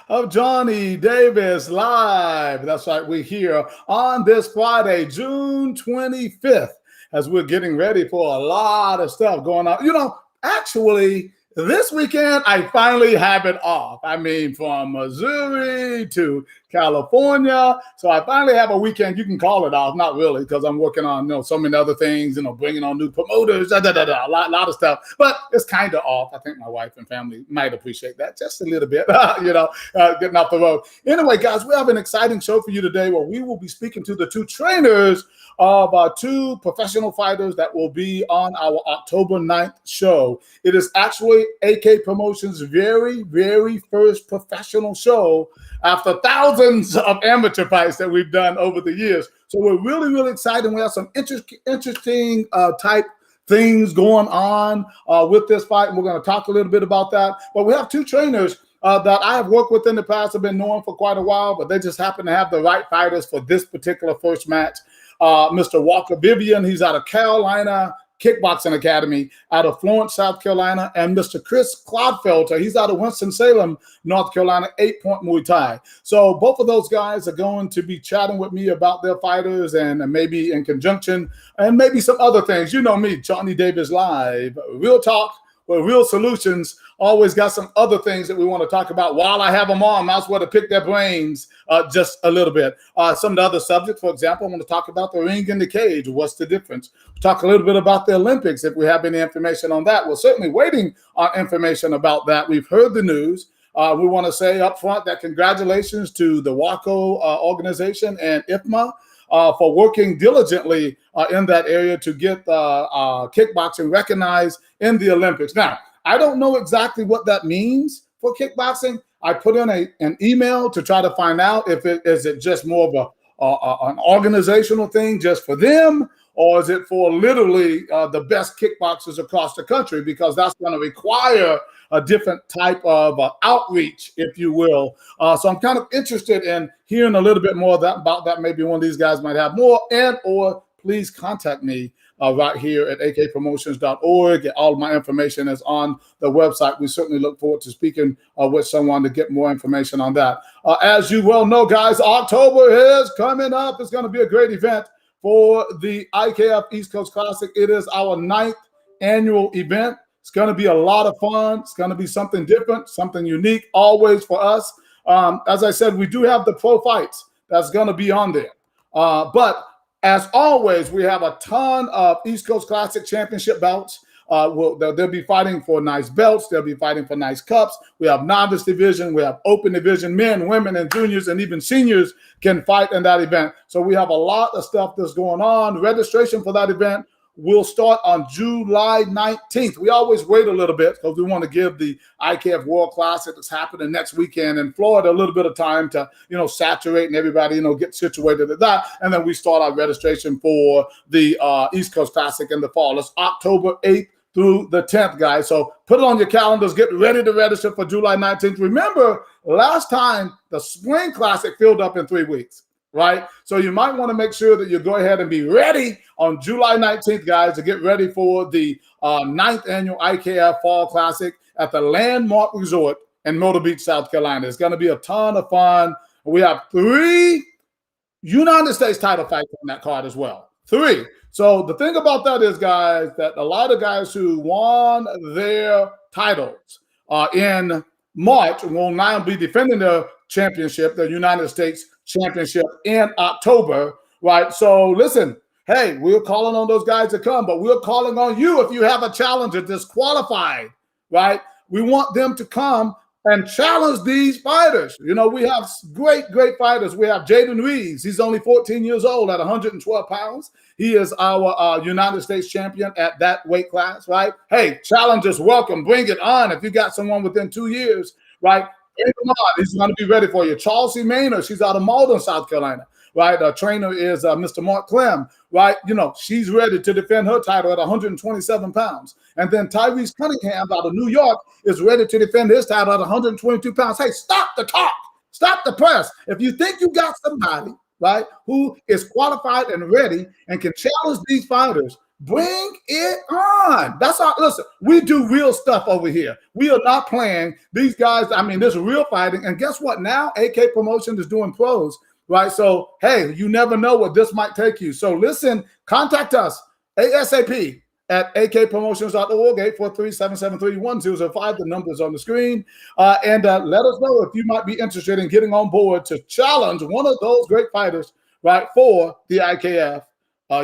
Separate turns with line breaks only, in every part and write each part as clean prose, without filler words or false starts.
of Johnny Davis Live. That's right, we're here on this Friday, June 25th, as we're getting ready for a lot of stuff going on. Actually, this weekend, I finally have it off. I mean, from Missouri to California. So I finally have a weekend. You can call it off. Not really, because I'm working on, so many other things, bringing on new promoters, a lot of stuff. But it's kind of off. I think my wife and family might appreciate that just a little bit, getting off the road. Anyway, guys, we have an exciting show for you today where we will be speaking to the two trainers of our two professional fighters that will be on our October 9th show. It is actually AK Promotions' very, very first professional show after thousands of amateur fights that we've done over the years. So we're really, really excited. We have some interesting type things going on with this fight, and we're going to talk a little bit about that. But we have two trainers that I have worked with in the past, have been knowing for quite a while, but they just happen to have the right fighters for this particular first match. Mr. Walker Vivian, he's out of Carolina Kickboxing Academy out of Florence, South Carolina, and Mr. Chris Clodfelter, he's out of Winston-Salem, North Carolina, 8-point Muay Thai. So both of those guys are going to be chatting with me about their fighters and maybe in conjunction and maybe some other things. You know me, Johnny Davis Live, real talk with real solutions. Always got some other things that we want to talk about while I have them on. Might as well to pick their brains just a little bit. Some of the other subjects, for example, I want to talk about the ring and the cage. What's the difference? We'll talk a little bit about the Olympics if we have any information on that. We're certainly waiting on information about that. We've heard the news. We want to say up front that congratulations to the WACO organization and IFMA for working diligently in that area to get kickboxing recognized in the Olympics. Now, I don't know exactly what that means for kickboxing. I put in an email to try to find out if it is just more of an organizational thing just for them, or is it for literally the best kickboxers across the country, because that's going to require a different type of outreach, if you will. So I'm kind of interested in hearing a little bit more about that. Maybe one of these guys might have more, or please contact me right here at akpromotions.org. All of my information is on the website. We certainly look forward to speaking with someone to get more information on that. As you well know, guys, October is coming up. It's going to be a great event for the IKF East Coast Classic. It is our 9th annual event. It's going to be a lot of fun. It's going to be something different, something unique, always for us. As I said, we do have the pro fights that's going to be on there. But as always, we have a ton of East Coast Classic Championship belts. They'll be fighting for nice belts. They'll be fighting for nice cups. We have novice division. We have open division. Men, women, and juniors, and even seniors can fight in that event. So we have a lot of stuff that's going on. Registration for that event will start on July 19th. We always wait a little bit because we want to give the IKF World Classic that's happening next weekend in Florida a little bit of time to, saturate and everybody, get situated at that. And then we start our registration for the East Coast Classic in the fall. It's October 8th through the 10th, guys. So put it on your calendars. Get ready to register for July 19th. Remember, last time the Spring Classic filled up in 3 weeks. Right? So you might want to make sure that you go ahead and be ready on July 19th, guys, to get ready for the 9th annual IKF Fall Classic at the Landmark Resort in Myrtle Beach, South Carolina. It's going to be a ton of fun. We have 3 United States title fights on that card as well. 3. So the thing about that is, guys, that a lot of guys who won their titles in March will now be defending their championship, the United States Championship, in October, right? So listen, hey, we're calling on those guys to come, but we're calling on you if you have a challenger disqualified, right? We want them to come and challenge these fighters. We have great fighters. We have Jayden Reeves. He's only 14 years old at 112 pounds. He is our United States champion at that weight class, right? Hey, challengers, welcome. Bring it on. If you got someone within 2 years, right? He's going to be ready for you. Chelsea Maynard, she's out of Malden, South Carolina, right? Our trainer is Mr. Mark Clem, right? She's ready to defend her title at 127 pounds. And then Tyrese Cunningham out of New York is ready to defend his title at 122 pounds. Hey, stop the talk. Stop the press. If you think you got somebody, right, who is qualified and ready and can challenge these fighters, Bring it on. That's our listen. We do real stuff over here. We are not playing these guys. I mean, there's real fighting. And guess what? Now AK Promotion is doing pros, right? So hey, you never know what this might take you. So listen, contact us ASAP at akpromotions.org, 843-773-1005. The number's on the screen. And let us know if you might be interested in getting on board to challenge one of those great fighters, right, for the IKF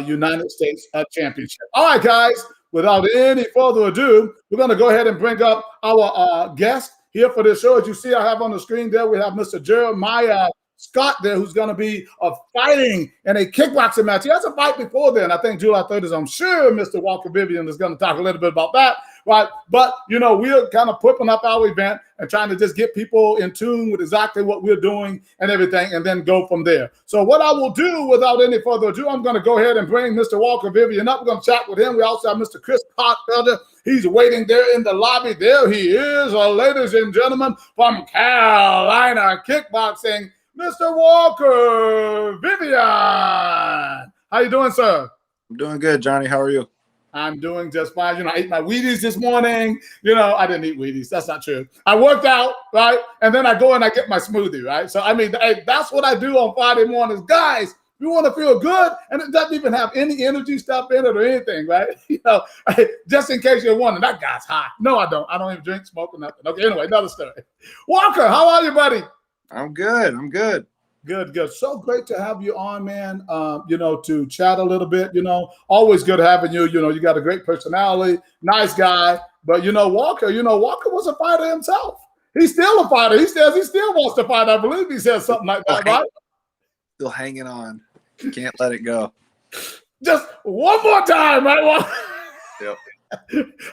United States Championship. All right, guys, without any further ado, we're going to go ahead and bring up our guest here for this show. As you see, I have on the screen there, we have Mr. Jeremiah Scott there, who's going to be fighting in a kickboxing match. He has a fight before then. I think July 30th. I'm sure Mr. Walker Vivian is going to talk a little bit about that, right? But, you know, we're kind of whipping up our event and trying to just get people in tune with exactly what we're doing and everything, and then go from there. So what I will do, without any further ado, I'm going to go ahead and bring Mr. Walker Vivian up. We're going to chat with him. We also have Mr. Chris Potfelder. He's waiting there in the lobby. There he is, ladies and gentlemen, from Carolina Kickboxing, Mr. Walker Vivian. How you doing, sir?
I'm doing good, Johnny. How are you?
I'm doing just fine. You know, I ate my Wheaties this morning. You know, I didn't eat Wheaties. That's not true. I worked out, right? And then I go and I get my smoothie, right? So, I mean, hey, that's what I do on Friday mornings. Guys, you want to feel good, and it doesn't even have any energy stuff in it or anything, right? You know, just in case you're wondering, that guy's high. No, I don't. I don't even drink, smoke, or nothing. Okay, anyway, another story. Walker, how are you, buddy?
I'm good. I'm good.
Good. So great to have you on, man. You know, to chat a little bit, you know, always good having you. You know, you got a great personality, nice guy. But, you know, Walker was a fighter himself. He's still a fighter. He says he still wants to fight. I believe he said something like that, right?
Still hanging on. Can't let it go.
Just one more time, right, Walker?
Yep.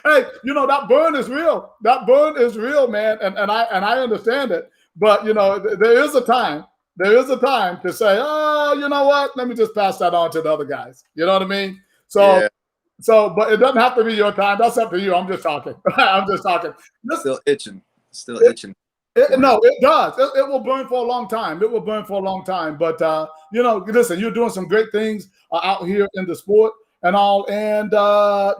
Hey, you know, that burn is real. That burn is real, man. And I understand it. But, you know, there is a time to say, oh, you know what? Let me just pass that on to the other guys. You know what I mean? So, but it doesn't have to be your time. That's up to you. I'm just talking. I'm just talking.
Still itching.
No, it does. It will burn for a long time. It will burn for a long time. But, you know, listen, you're doing some great things out here in the sport and all. And,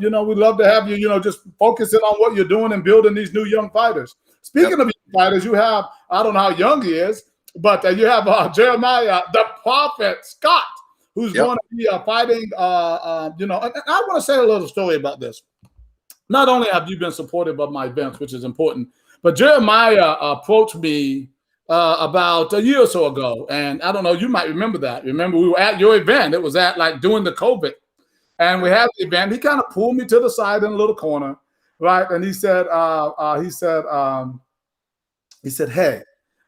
you know, we'd love to have you, you know, just focusing on what you're doing and building these new young fighters. Speaking of young fighters, you have, I don't know how young he is, but you have Jeremiah, the Prophet Scott, who's going to be fighting, you know, and I want to say a little story about this. Not only have you been supportive of my events, which is important, but Jeremiah approached me about a year or so ago. And I don't know, you might remember that. Remember, we were at your event. It was at like during the COVID. And we had the event. He kind of pulled me to the side in a little corner, right? And he said, hey,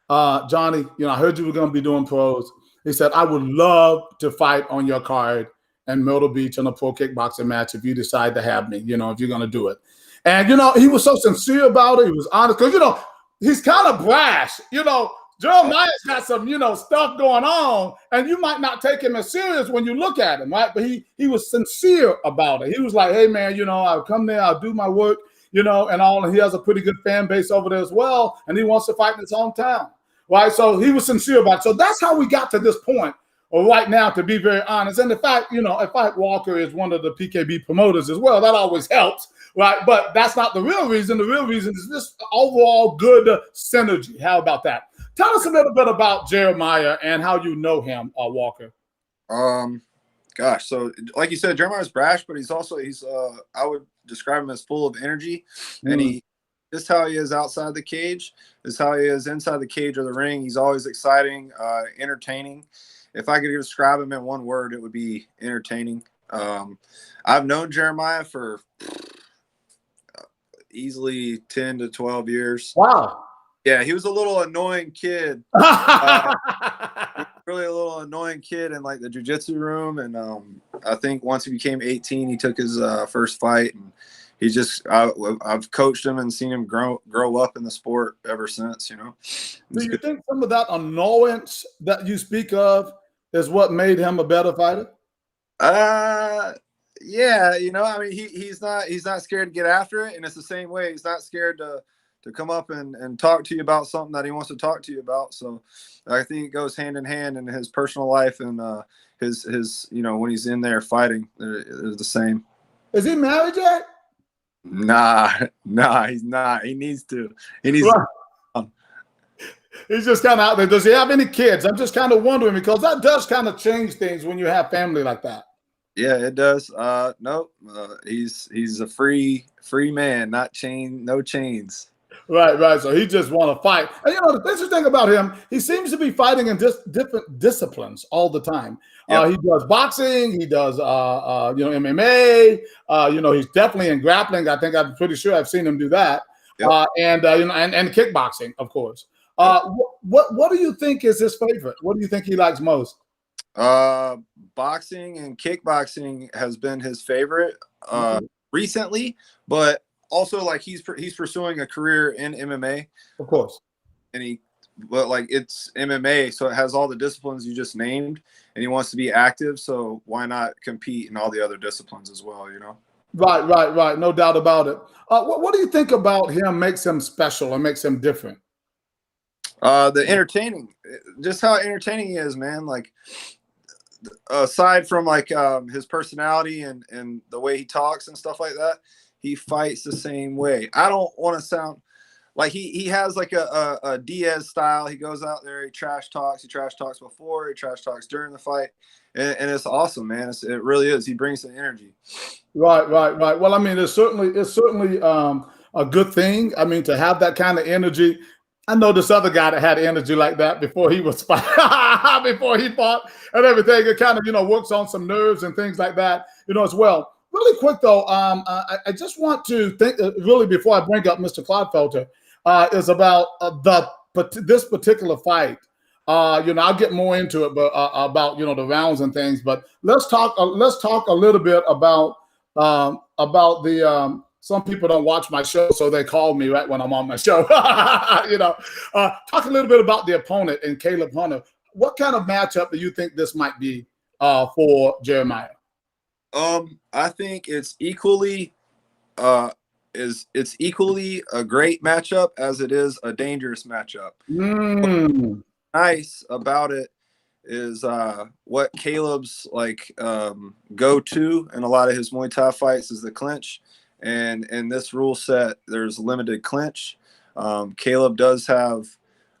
Johnny, you know, I heard you were going to be doing pros. He said, I would love to fight on your card in Myrtle Beach in a pro kickboxing match if you decide to have me, you know, if you're going to do it. And, you know, he was so sincere about it. He was honest because, you know, he's kind of brash. You know, Jeremiah's got some, you know, stuff going on, and you might not take him as serious when you look at him, right? But he was sincere about it. He was like, hey, man, you know, I'll come there, I'll do my work, you know, and all. And he has a pretty good fan base over there as well, and he wants to fight in his hometown, right? So he was sincere about it. So that's how we got to this point right now, to be very honest. And the fact, you know, in fact, Walker is one of the PKB promoters as well. That always helps, right? But that's not the real reason. The real reason is just overall good synergy. How about that? Tell us a little bit about Jeremiah and how you know him, Walker.
Gosh, so like you said, Jeremiah's brash, but he's I would describe him as full of energy, and just how he is outside the cage is how he is inside the cage or the ring. He's always exciting, entertaining. If I could describe him in one word, it would be entertaining. I've known Jeremiah for easily 10 to 12 years.
Wow.
Yeah, he was a little annoying kid. Really a little annoying kid in like the jiu-jitsu room. And I think once he became 18, he took his first fight. And he just, I've coached him and seen him grow up in the sport ever since, you know.
Do you think some of that annoyance that you speak of is what made him a better fighter?
Yeah, you know, I mean, he's not scared to get after it. And it's the same way. He's not scared to come up and talk to you about something that he wants to talk to you about. So I think it goes hand in hand in his personal life and his you know, when he's in there fighting, they're the same.
Is he married yet?
Nah, he's not. He needs to. He needs
Right.
to.
He's just kind of out there. Does he have any kids? I'm just kind of wondering because that does kind of change things when you have family like that.
Yeah, it does. No, he's a free man, not no chains.
Right. So he just want to fight. And the interesting thing about him, he seems to be fighting in different disciplines all the time.
Yep.
He does boxing. He does, MMA. He's definitely in grappling. I'm pretty sure I've seen him do that.
Yep.
And kickboxing, of course. What do you think is his favorite? What do you think he likes most?
Boxing and kickboxing has been his favorite recently, but also like he's pursuing a career in MMA,
of course.
But like it's MMA, so it has all the disciplines you just named, and he wants to be active. So why not compete in all the other disciplines as well?
Right. No doubt about it. What do you think about him makes him special or makes him different?
The entertaining, just how entertaining he is, man. Like aside from like his personality and the way he talks and stuff like that, he fights the same way. I don't want to sound like he has like a Diaz style. He goes out there, he trash talks before, he trash talks during the fight, and it's awesome, man. It really is. He brings the energy.
Right. Well, I mean, it's certainly a good thing. I mean, to have that kind of energy. I know this other guy that had energy like that before he was before he fought and everything. It kind of works on some nerves and things like that as well. Really quick though, I just want to think really before I bring up Mr. Clodfelter is about this particular fight. I'll get more into it, but about the rounds and things. But let's talk a little bit about the. Some people don't watch my show, so they call me right when I'm on my show. Talk a little bit about the opponent and Caleb Hunter. What kind of matchup do you think this might be for Jeremiah?
I think it's equally it's equally a great matchup as it is a dangerous matchup.
What's
nice about it is what Caleb's like go-to in a lot of his Muay Thai fights is the clinch. And in this rule set, there's limited clinch. Caleb does have,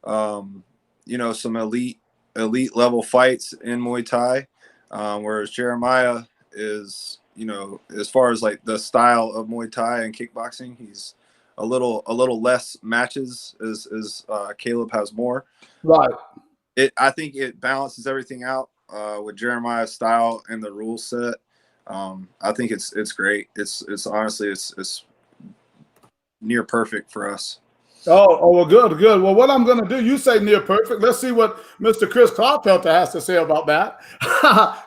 some elite level fights in Muay Thai, whereas Jeremiah is, as far as like the style of Muay Thai and kickboxing, he's a little less matches as Caleb has more.
Right.
I think it balances everything out with Jeremiah's style and the rule set. I think it's great. It's honestly it's near perfect for us.
Oh, well, good. Well, what I'm going to do, you say near perfect. Let's see what Mr. Chris Clodfelter has to say about that.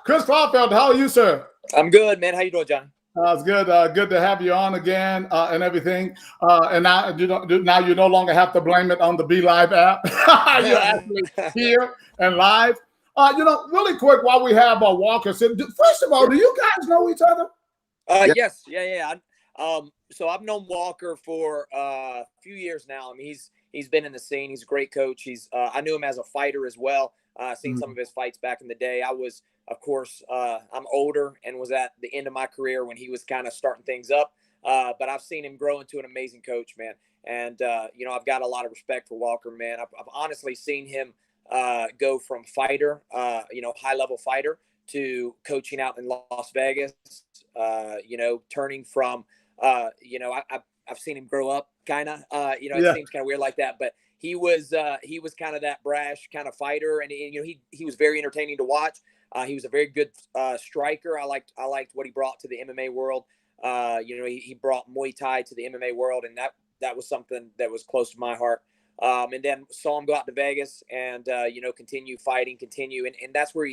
Chris Clodfelter, how are you, sir?
I'm good, man. How you doing, John?
It's good. Good to have you on again and everything. And now you no longer have to blame it on the Be Live app. You're actually here and live. Really quick while we have Walker. First of all, do you guys know each other?
Yes. Yeah. So I've known Walker for a few years now. I mean, he's been in the scene. He's a great coach. I knew him as a fighter as well. Seen some of his fights back in the day. I was, of course, I'm older and was at the end of my career when he was kind of starting things up. But I've seen him grow into an amazing coach, man. And I've got a lot of respect for Walker, man. I've honestly seen him go from fighter, high level fighter, to coaching out in Las Vegas. Turning from I've seen him grow up kind of, it seems kind of weird like that, but he was kind of that brash kind of fighter. And he was very entertaining to watch. He was a very good striker. I liked what he brought to the MMA world. He brought Muay Thai to the MMA world, and that was something that was close to my heart. And then saw him go out to Vegas and, continue fighting, and that's where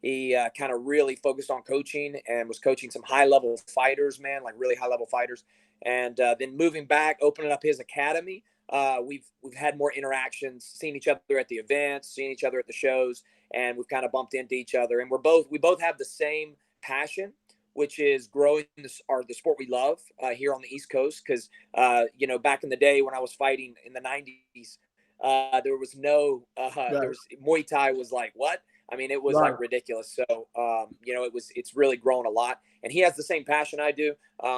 he kind of really focused on coaching and was coaching some high-level fighters, man, like really high-level fighters. And then moving back, opening up his academy, we've had more interactions, seen each other at the events, seen each other at the shows, and we've kind of bumped into each other. And we both have the same passion, which is growing the sport we love here on the East Coast. Because, back in the day when I was fighting in the 90s, there was no Muay Thai was like, what? I mean, it was
Right.
like ridiculous. So, you know, it's really grown a lot, and he has the same passion I do.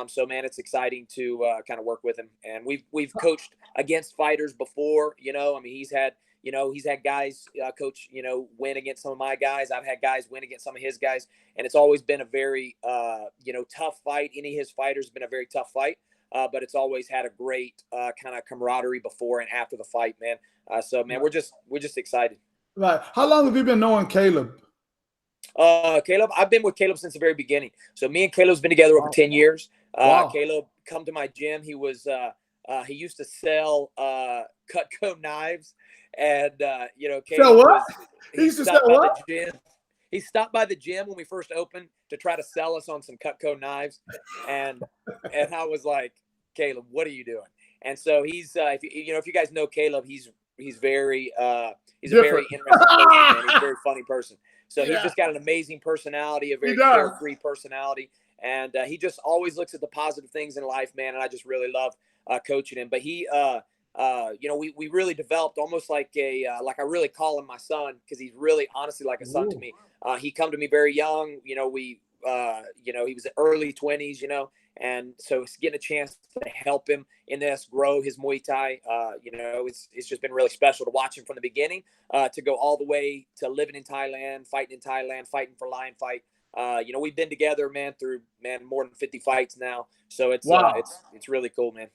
So man, it's exciting to kind of work with him. And we've coached against fighters before, you know, I mean, he's had guys coach, you know, win against some of my guys. I've had guys win against some of his guys, and it's always been a very, you know, tough fight. Any of his fighters have been a very tough fight. But it's always had a great kind of camaraderie before and after the fight, man. So man, we're just excited.
Right. How long have you been knowing Caleb?
Caleb, I've been with Caleb since the very beginning. So me and Caleb's been together over 10 years.
Wow.
Caleb come to my gym. He used to sell Cutco knives, and you know, Caleb
what? He used to sell what?
He stopped by the gym when we first opened to try to sell us on some Cutco knives, and I was like, Caleb, what are you doing? And so he's if you guys know Caleb, he's very he's a very interesting person, man. He's a very funny person. So he's just got an amazing personality, a very carefree personality, and he just always looks at the positive things in life, man. And I just really love coaching him. But he, you know, we really developed almost like like I really call him my son, because he's really honestly like a son to me. He come to me very young. You know, you know, he was early 20s, you know, and so it's getting a chance to help him in this, grow his Muay Thai. You know, it's just been really special to watch him from the beginning to go all the way to living in Thailand, fighting for Lion Fight. You know, we've been together, man, through more than 50 fights now. So it's it's really cool, man.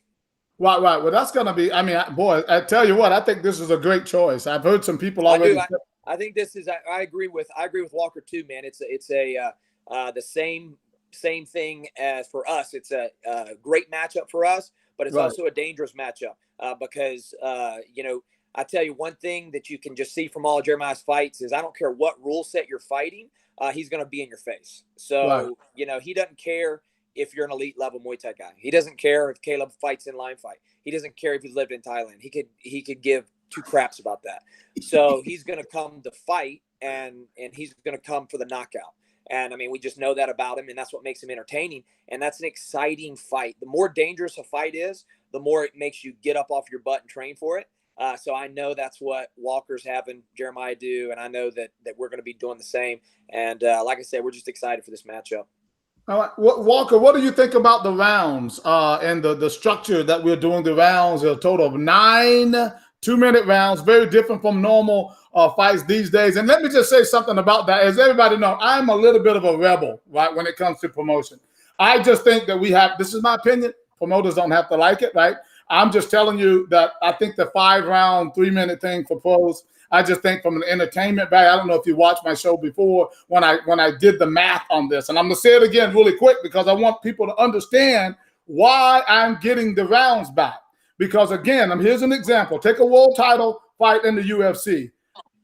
Right. Well, that's going to be, I mean, boy, I tell you what, I think this is a great choice. I've heard some people already.
I think this is, I agree with Walker too, man. It's the same thing as for us. It's a great matchup for us, but it's also a dangerous matchup because, you know, I tell you one thing that you can just see from all of Jeremiah's fights is I don't care what rule set you're fighting, he's going to be in your face. So, you know, he doesn't care if you're an elite level Muay Thai guy. He doesn't care if Caleb fights in Line Fight. He doesn't care if he lived in Thailand. He could give two craps about that. So he's going to come to fight, and he's going to come for the knockout. And I mean, we just know that about him, and that's what makes him entertaining. And that's an exciting fight. The more dangerous a fight is, the more it makes you get up off your butt and train for it. So I know that's what Walker's having Jeremiah do, and I know that we're going to be doing the same. And like I said, we're just excited for this matchup.
All right. Walker, what do you think about the rounds and the structure that we're doing the rounds? A total of 9 2-minute rounds, very different from normal fights these days. And let me just say something about that. As everybody knows, I'm a little bit of a rebel, right, when it comes to promotion. I just think that this is my opinion, promoters don't have to like it, right? I'm just telling you that I think the 5-round, 3-minute thing for pros, I just think from an entertainment value, I don't know if you watched my show before when I did the math on this. And I'm going to say it again really quick because I want people to understand why I'm getting the rounds back. Because again, here's an example. Take a world title fight in the UFC.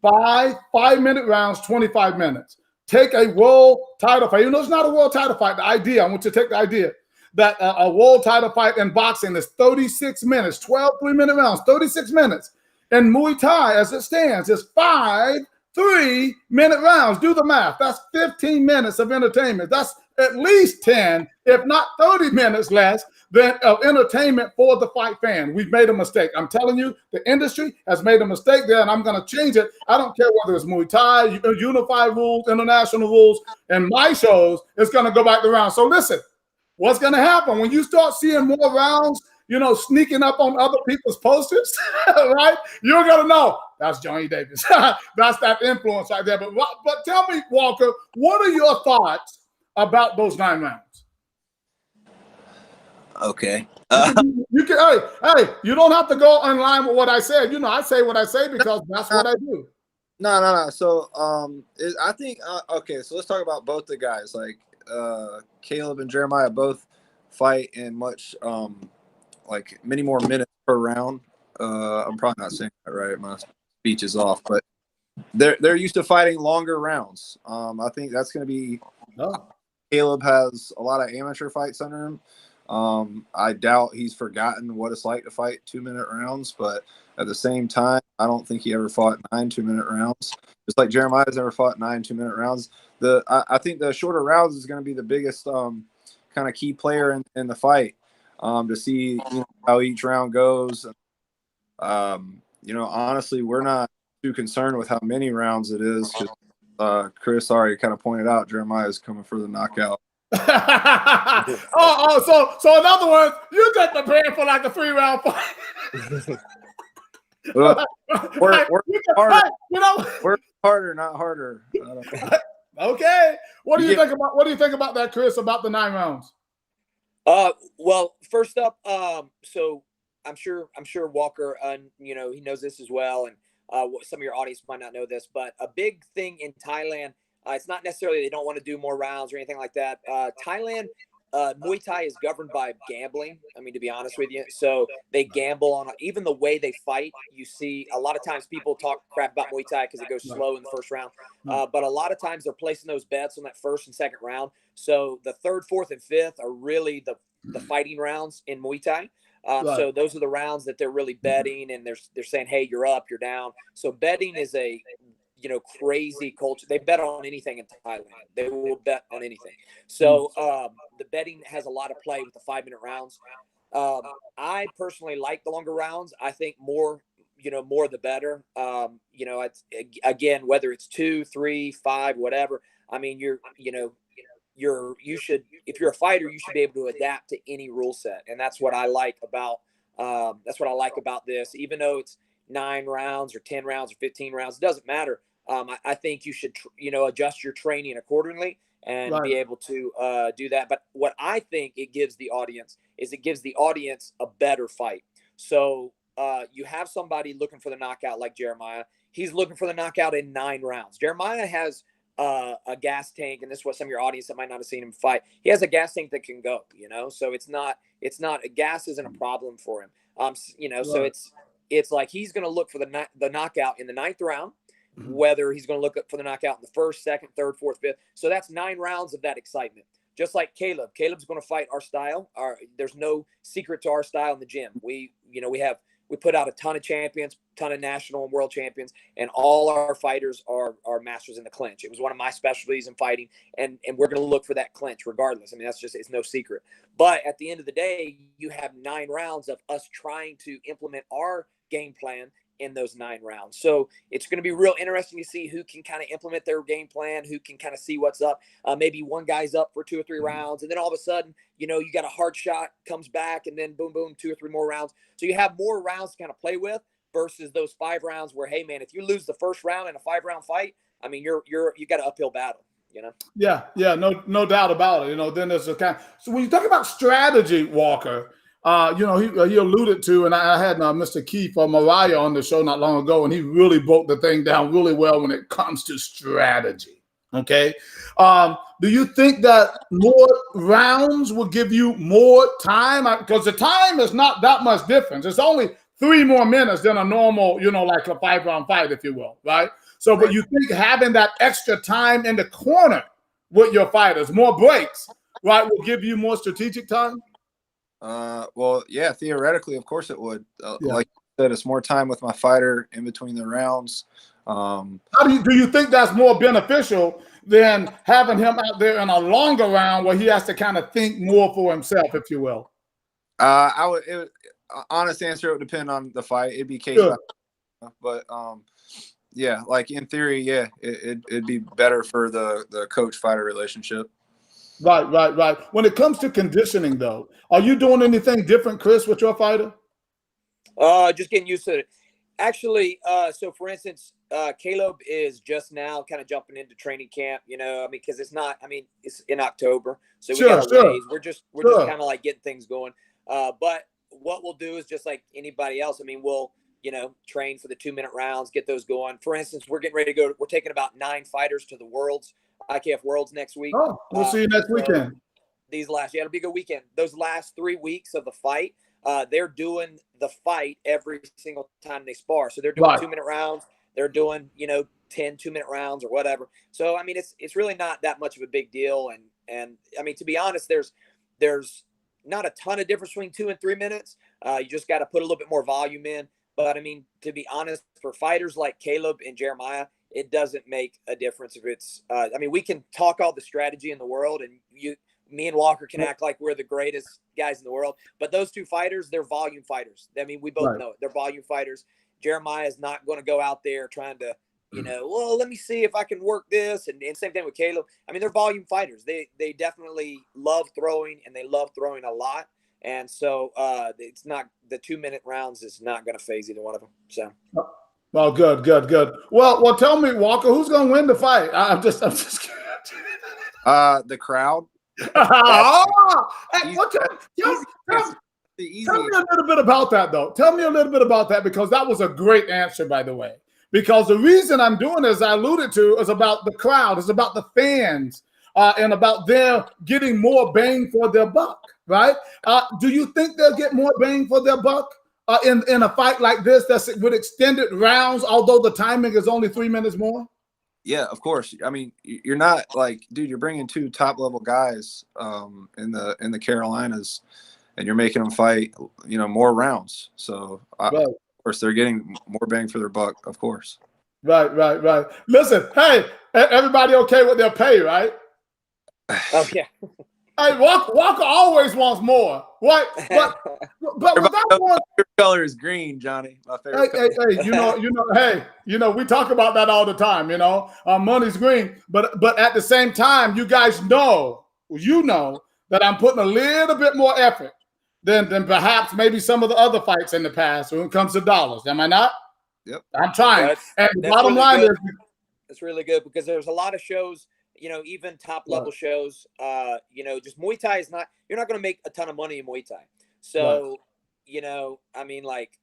5-minute rounds, 25 minutes. Take a world title fight. You know, it's not a world title fight. The idea, I want you to take the idea that a world title fight in boxing is 36 minutes, 12 3-minute rounds, 36 minutes. And Muay Thai, as it stands, is 5 3-minute rounds. Do the math. That's 15 minutes of entertainment. That's at least 10, if not 30 minutes less of entertainment for the fight fan. We've made a mistake. I'm telling you, the industry has made a mistake there, and I'm going to change it. I don't care whether it's Muay Thai, unified rules, international rules. In my shows, it's going to go back to rounds. So listen, what's going to happen when you start seeing more rounds, you know, sneaking up on other people's posters, right? You're going to know that's Johnny Davis. That's that influence right there. But tell me, Walker, what are your thoughts about those 9 rounds?
Okay.
You can, hey, you don't have to go in line with what I said. You know, I say what I say because that's what I do.
No. So, I think, okay, so let's talk about both the guys. Like, Caleb and Jeremiah both fight in much, like many more minutes per round. I'm probably not saying that right. My speech is off, but they're used to fighting longer rounds. I think that's going to be. Caleb has a lot of amateur fights under him. I doubt he's forgotten what it's like to fight 2-minute rounds, but at the same time, I don't think he ever fought 9 2-minute rounds. Just like Jeremiah's never fought 9 2-minute rounds. I think the shorter rounds is going to be the biggest kind of key player in the fight to see how each round goes. You know, honestly, we're not too concerned with how many rounds it is. Chris already kind of pointed out, Jeremiah is coming for the knockout.
So in other words, you just preparing for like a 3-round fight.
Well, work harder.
You know?
Work harder, not harder.
Okay. What do you think about that, Chris? About the 9 rounds?
Well, first up, so I'm sure Walker, he knows this as well, and some of your audience might not know this, but a big thing in Thailand, it's not necessarily they don't want to do more rounds or anything like that. Thailand, Muay Thai is governed by gambling. I mean, to be honest with you, so they gamble on even the way they fight. You see, a lot of times people talk crap about Muay Thai because it goes slow in the first round, but a lot of times they're placing those bets on that first and second round. So the third, fourth, and fifth are really the fighting rounds in Muay Thai. So those are the rounds that they're really betting, and they're saying, hey, you're up, you're down. So betting is a crazy culture. They bet on anything in Thailand. They will bet on anything. So the betting has a lot of play with the 5-minute rounds. I personally like the longer rounds. I think more the better. It's, again, whether it's 2, 3, 5, whatever. I mean, you should, if you're a fighter, you should be able to adapt to any rule set. And that's what I like about this, even though it's 9 rounds or 10 rounds or 15 rounds, it doesn't matter. I think you should, adjust your training accordingly and be able to do that. But what I think it gives the audience is it gives the audience a better fight. So you have somebody looking for the knockout like Jeremiah. He's looking for the knockout in 9 rounds. Jeremiah has a gas tank, and this is what some of your audience that might not have seen him fight. He has a gas tank that can go, so it's not gas isn't a problem for him. So it's like he's going to look for the knockout in the 9th round, whether he's going to look for the knockout in the 1st, 2nd, 3rd, 4th, 5th. So that's 9 rounds of that excitement. Just like Caleb's going to fight our style. There's no secret to our style in the gym. We put out a ton of champions, ton of national and world champions, and all our fighters are masters in the clinch. It was one of my specialties in fighting, and we're going to look for that clinch regardless. I mean, it's no secret. But at the end of the day, you have 9 rounds of us trying to implement our game plan in those 9 rounds. So it's going to be real interesting to see who can kind of implement their game plan, who can kind of see what's up. Maybe one guy's up for 2 or 3 rounds, and then all of a sudden, you got a hard shot, comes back, and then boom, boom, 2 or 3 more rounds. So you have more rounds to kind of play with versus those 5 rounds where, hey man, if you lose the first round in a 5-round fight, I mean, you got an uphill battle.
Yeah, no doubt about it. Then there's so when you talk about strategy, Walker, he alluded to, and I had Mr. Keith Mariah on the show not long ago, and he really broke the thing down really well when it comes to strategy. Okay. Do you think that more rounds will give you more time? Because the time is not that much difference. It's only 3 more minutes than a normal, like a 5-round fight, if you will, right? So, but you think having that extra time in the corner with your fighters, more breaks, right, will give you more strategic time?
Well, yeah, theoretically, of course it would. Like you said, it's more time with my fighter in between the rounds.
How do you think that's more beneficial than having him out there in a longer round where he has to kind of think more for himself, if you will?
Honest answer, it would depend on the fight. It'd be case by case, but yeah, like in theory, yeah, it'd be better for the coach-fighter relationship.
Right. When it comes to conditioning, though, are you doing anything different, Chris, with your fighter?
Just getting used to it. Actually, so for instance, Caleb is just now kind of jumping into training camp, because it's in October. So we got a ways. We're just kind of like getting things going. But what we'll do is just like anybody else. I mean, we'll, train for the 2-minute rounds, get those going. For instance, we're getting ready to go. We're taking about 9 fighters to the IKF Worlds next week.
Oh, we'll see you next weekend.
It'll be a good weekend. Those last 3 weeks of the fight, they're doing the fight every single time they spar. So they're doing 2-minute rounds. They're doing, 10 2-minute rounds or whatever. So, I mean, it's really not that much of a big deal. And I mean, to be honest, there's not a ton of difference between 2 and 3 minutes. You just got to put a little bit more volume in. But I mean, to be honest, for fighters like Caleb and Jeremiah, it doesn't make a difference if it's, we can talk all the strategy in the world, and me and Walker can act like we're the greatest guys in the world, but those 2 fighters, they're volume fighters. I mean, we both know it. They're volume fighters. Jeremiah is not going to go out there trying to, well, let me see if I can work this. And same thing with Caleb. I mean, they're volume fighters. They definitely love throwing, and they love throwing a lot. And so it's not the 2-minute rounds is not going to phase either one of them. So.
Well, good. Well, tell me, Walker, who's going to win the fight? I'm just kidding.
The crowd.
Tell me a little bit about that, though. Tell me a little bit about that, because that was a great answer, by the way. Because the reason I'm doing this, I alluded to, is about the crowd, is about the fans, and about them getting more bang for their buck, right? Do you think they'll get more bang for their buck in a fight like this that's with extended rounds, although the timing is only 3 minutes more?
Yeah, of course. I mean, you're not like, dude, you're bringing 2 top-level guys in the Carolinas, and you're making them fight, more rounds. So, right. Of course, they're getting more bang for their buck, of course.
Right. Listen, hey, everybody okay with their pay, right?
Oh, yeah.
Hey, Walker always wants more. What? But that one,
your color is green, Johnny. My favorite color.
Hey, we talk about that all the time. Money's green, but at the same time, you guys know that I'm putting a little bit more effort than perhaps maybe some of the other fights in the past when it comes to dollars. Am I not?
Yep.
I'm trying. And the bottom
really
line
good.
is,
it's really good because there's a lot of shows. Even top level shows, just Muay Thai is not, you're not going to make a ton of money in Muay Thai. So, I mean, like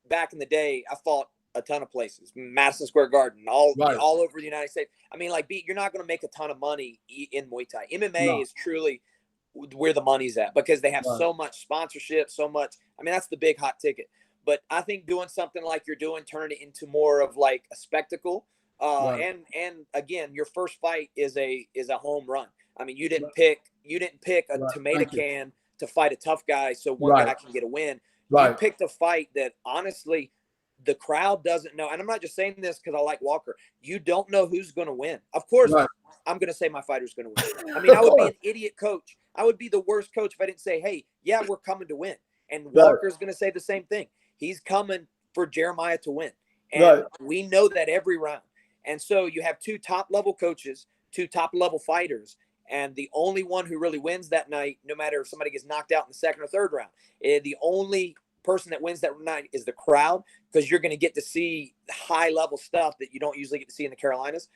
back in the day, I fought a ton of places, Madison Square Garden, all over the United States. I mean, like, you're not going to make a ton of money in Muay Thai. MMA is truly where the money's at because they have so much sponsorship, so much. I mean, that's the big hot ticket. But I think doing something like you're doing, turning it into more of like a spectacle. And again, your first fight is a home run. I mean, you didn't pick a tomato can to fight a tough guy so one guy can get a win. You picked a fight that honestly the crowd doesn't know. And I'm not just saying this because I like Walker. You don't know who's going to win. Of course, I'm going to say my fighter's going to win. I mean, I would be an idiot coach. I would be the worst coach if I didn't say, hey, yeah, we're coming to win. And Walker's going to say the same thing. He's coming for Jeremiah to win. And we know that every round. And so you have 2 top-level coaches, 2 top-level fighters, and the only one who really wins that night, no matter if somebody gets knocked out in the 2nd or 3rd round, the only person that wins that night is the crowd because you're going to get to see high-level stuff that you don't usually get to see in the Carolinas.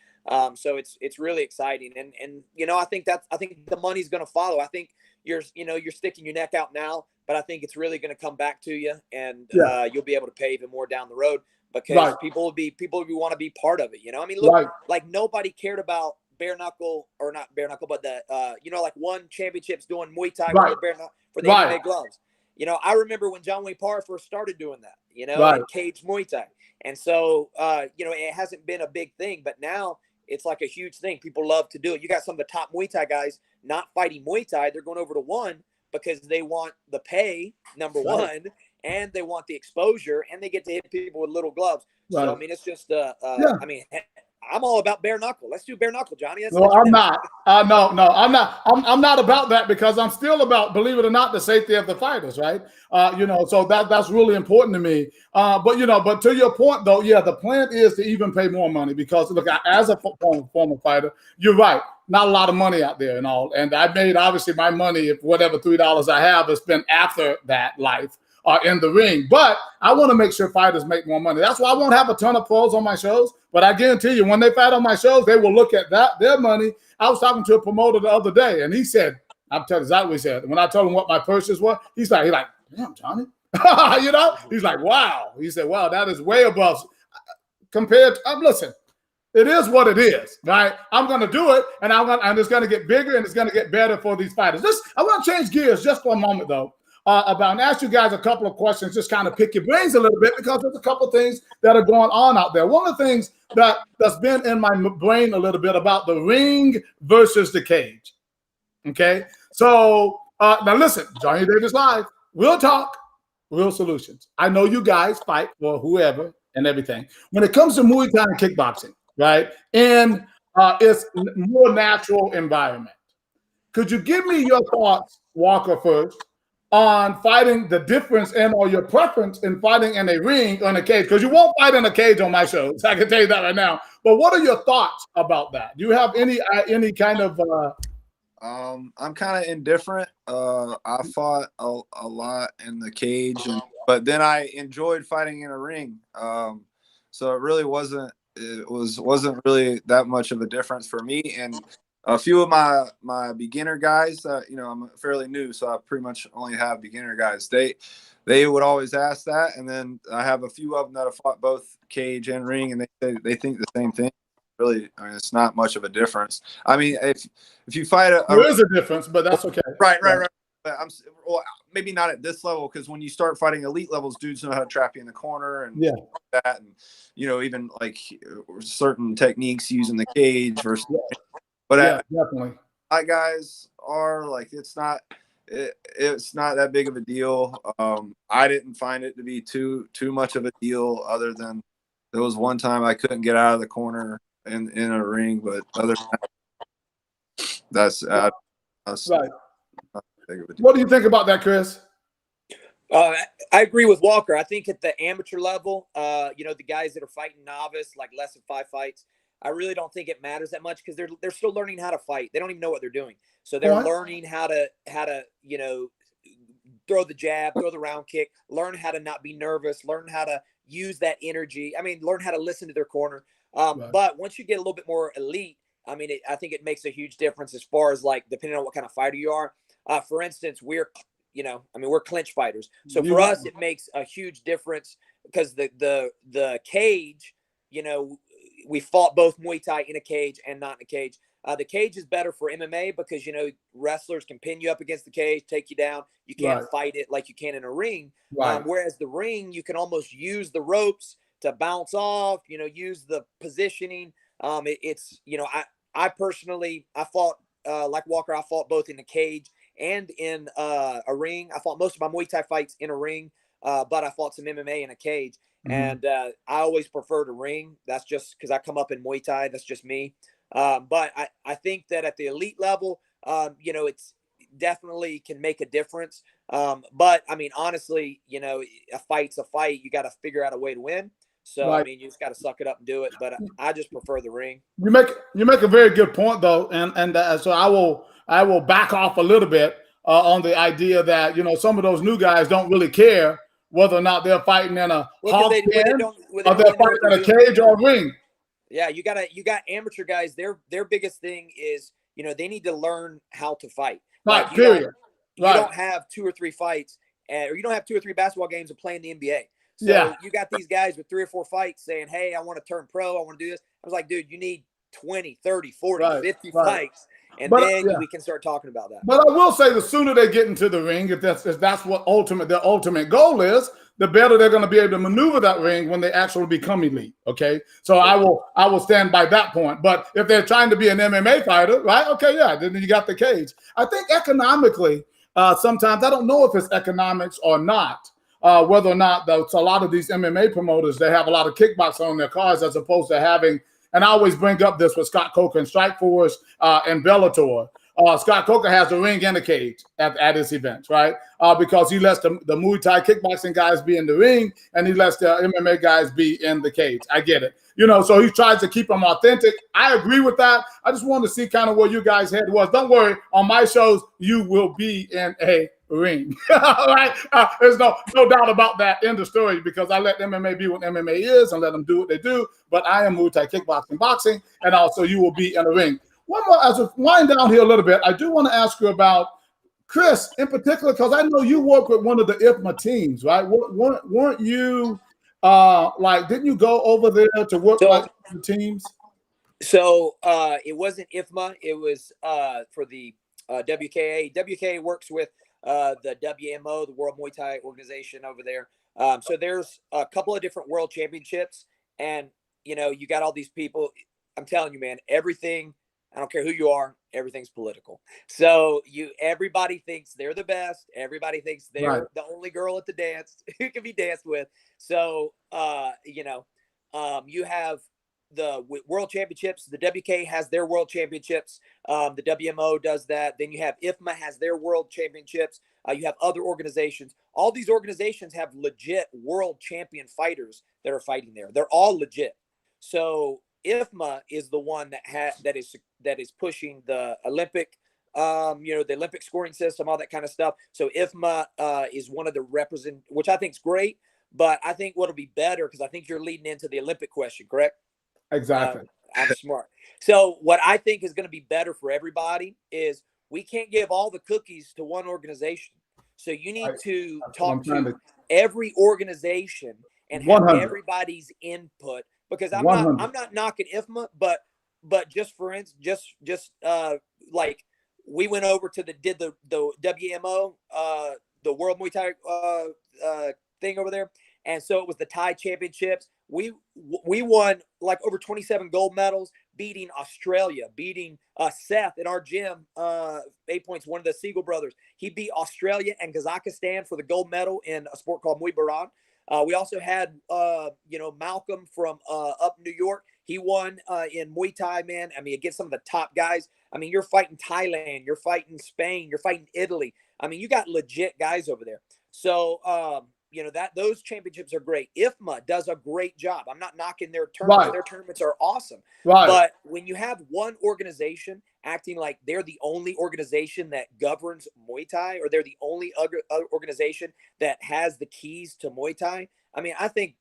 So it's really exciting, and I think the money's going to follow. I think you're sticking your neck out now, but I think it's really going to come back to you, and you'll be able to pay even more down the road. Because people would want to be part of it, I mean, look, like nobody cared about bare knuckle or not bare knuckle, but the like won championships doing Muay Thai for the MMA gloves. I remember when John Wayne Parr first started doing that, in cage Muay Thai, and so it hasn't been a big thing, but now it's like a huge thing. People love to do it. You got some of the top Muay Thai guys not fighting Muay Thai; they're going over to one because they want the pay, number one. And they want the exposure, and they get to hit people with little gloves. So I mean, it's just I mean, I'm all about bare knuckle. Let's do bare knuckle, Johnny.
I'm not. No, I'm not. I'm not about that because I'm still about, believe it or not, the safety of the fighters, right? So that's really important to me. But to your point, though, the plan is to even pay more money because look, as a former fighter, you're right. Not a lot of money out there and all, and I made obviously my money, if whatever $3 I have is spent after that life. In the ring, but I want to make sure fighters make more money. That's why I won't have a ton of pros on my shows, but I guarantee you when they fight on my shows, they will look at their money. I was talking to a promoter the other day, and he said, I'm telling you exactly what he said. When I told him what my purchase was, he's like, damn, Johnny. He's like, wow. He said, wow, that is way above compared to, listen, it is what it is, right? I'm going to do it, and it's going to get bigger, and it's going to get better for these fighters. I want to change gears just for a moment, though. And ask you guys a couple of questions, just kind of pick your brains a little bit because there's a couple of things that are going on out there. One of the things that's been in my brain a little bit about the ring versus the cage. Okay, so now listen, Johnny Davis Live, real talk, real solutions. I know you guys fight for whoever and everything. When it comes to Muay Thai and kickboxing, right, and it's more natural environment. Could you give me your thoughts, Walker, first? on fighting, the difference in or your preference in fighting in a ring or in a cage? Because you won't fight in a cage on my shows. I can tell you that right now. But what are your thoughts about that? Do you have any kind of?
I'm kind of indifferent. I fought a lot in the cage, but then I enjoyed fighting in a ring. So it really wasn't. Wasn't really that much of a difference for me. And a few of my beginner guys, I'm fairly new, so I pretty much only have beginner guys. They would always ask that, and then I have a few of them that have fought both cage and ring, and they think the same thing. Really, I mean, it's not much of a difference. I mean, if you fight
there is a difference, but that's okay.
Right. But maybe not at this level, because when you start fighting elite levels, dudes know how to trap you in the corner and that, and even like certain techniques using the cage versus. But
definitely,
my guys are like, it's not that big of a deal. I didn't find it to be too much of a deal, other than there was one time I couldn't get out of the corner in a ring, but other than that's
right. What do you think about that, Chris?
I agree with Walker. I think at the amateur level, the guys that are fighting novice, like less than 5 fights, I really don't think it matters that much, because they're still learning how to fight. They don't even know what they're doing. So they're learning how to throw the jab, throw the round kick, learn how to not be nervous, learn how to use that energy. I mean, learn how to listen to their corner. But once you get a little bit more elite, I mean, I think it makes a huge difference as far as, like, depending on what kind of fighter you are. For instance, we're clinch fighters. So for us, it makes a huge difference, because the cage, we fought both Muay Thai in a cage and not in a cage. The cage is better for MMA because, wrestlers can pin you up against the cage, take you down. You can't fight it like you can in a ring. Whereas the ring, you can almost use the ropes to bounce off, use the positioning. I personally, I fought, like Walker, I fought both in the cage and in a ring. I fought most of my Muay Thai fights in a ring, but I fought some MMA in a cage. And I always prefer to ring. That's just because I come up in Muay Thai. That's just me. But I think that at the elite level, it's definitely can make a difference. But I mean, honestly, a fight's a fight. You got to figure out a way to win. So I mean, you just got to suck it up and do it. But I just prefer the ring.
You make a very good point, though, and so I will back off a little bit on the idea that some of those new guys don't really care whether or not they're fighting in a hog pen or they're fighting in a cage or a ring.
Yeah, you got amateur guys. Their biggest thing is they need to learn how to fight.
Right.
Like,
period.
You don't have 2 or 3 fights, or you don't have 2 or 3 basketball games and play in the NBA. So you got these guys with 3 or 4 fights saying, hey, I want to turn pro. I want to do this. I was like, dude, you need 20, 30, 40, 50 fights. And then we can start talking about that.
But I will say, the sooner they get into the ring, if that's what their ultimate goal is, the better they're going to be able to maneuver that ring when they actually become elite. Okay, so I will stand by that point. But if they're trying to be an MMA fighter, right? Okay, then you got the cage. I think economically, sometimes I don't know if it's economics or not. Whether or not a lot of these MMA promoters, they have a lot of kickboxing on their cards as opposed to having. And I always bring up this with Scott Coker and Strikeforce and Bellator. Scott Coker has a ring and a cage at his events, right? Because he lets the Muay Thai kickboxing guys be in the ring and he lets the MMA guys be in the cage. I get it. So he tries to keep them authentic. I agree with that. I just wanted to see kind of where you guys' head was. Don't worry. On my shows, you will be in a ring. All right? There's no doubt about that in the story, because I let MMA be what MMA is and let them do what they do. But I am Muay Thai kickboxing, boxing, and also you will be in a ring. One more, as we wind down here a little bit, I do want to ask you about Chris in particular, because I know you work with one of the IFMA teams, right? Weren't you didn't you go over there to work with the teams?
So it wasn't IFMA. It was for the WKA. WKA works with the WMO, the World Muay Thai Organization over there. So there's a couple of different world championships, and you got all these people. I'm telling you, man, everything. I don't care who you are. Everything's political. So everybody thinks they're the best. Everybody thinks they're the only girl at the dance who can be danced with. So you have world championships. The WK has their world championships. The WMO does that. Then you have IFMA has their world championships. You have other organizations. All these organizations have legit world champion fighters that are fighting there. They're all legit. So IFMA is the one that is pushing the Olympic, the Olympic scoring system, all that kind of stuff. So IFMA is one of the which I think is great. But I think what'll be better, because I think you're leading into the Olympic question, correct?
Exactly.
I'm smart. So what I think is going to be better for everybody is we can't give all the cookies to one organization. So you need to talk to every organization and have
100.
everybody's input, because I'm
100.
not knocking IFMA, but just for instance, like we went over to the WMO, the World Muay Thai thing over there. And so it was the Thai championships. We won like over 27 gold medals, beating Australia, beating Seth in our gym. 8 points, one of the Siegel brothers. He beat Australia and Kazakhstan for the gold medal in a sport called Muay Baran. We also had, Malcolm from up New York. He won in Muay Thai, man. I mean, against some of the top guys. I mean, you're fighting Thailand, you're fighting Spain, you're fighting Italy. I mean, you got legit guys over there. So, those championships are great. IFMA does a great job. I'm not knocking their tournaments.
Right.
Their tournaments are awesome.
Right.
But when you have one organization acting like they're the only organization that governs Muay Thai, or they're the only other organization that has the keys to Muay Thai, I mean, I think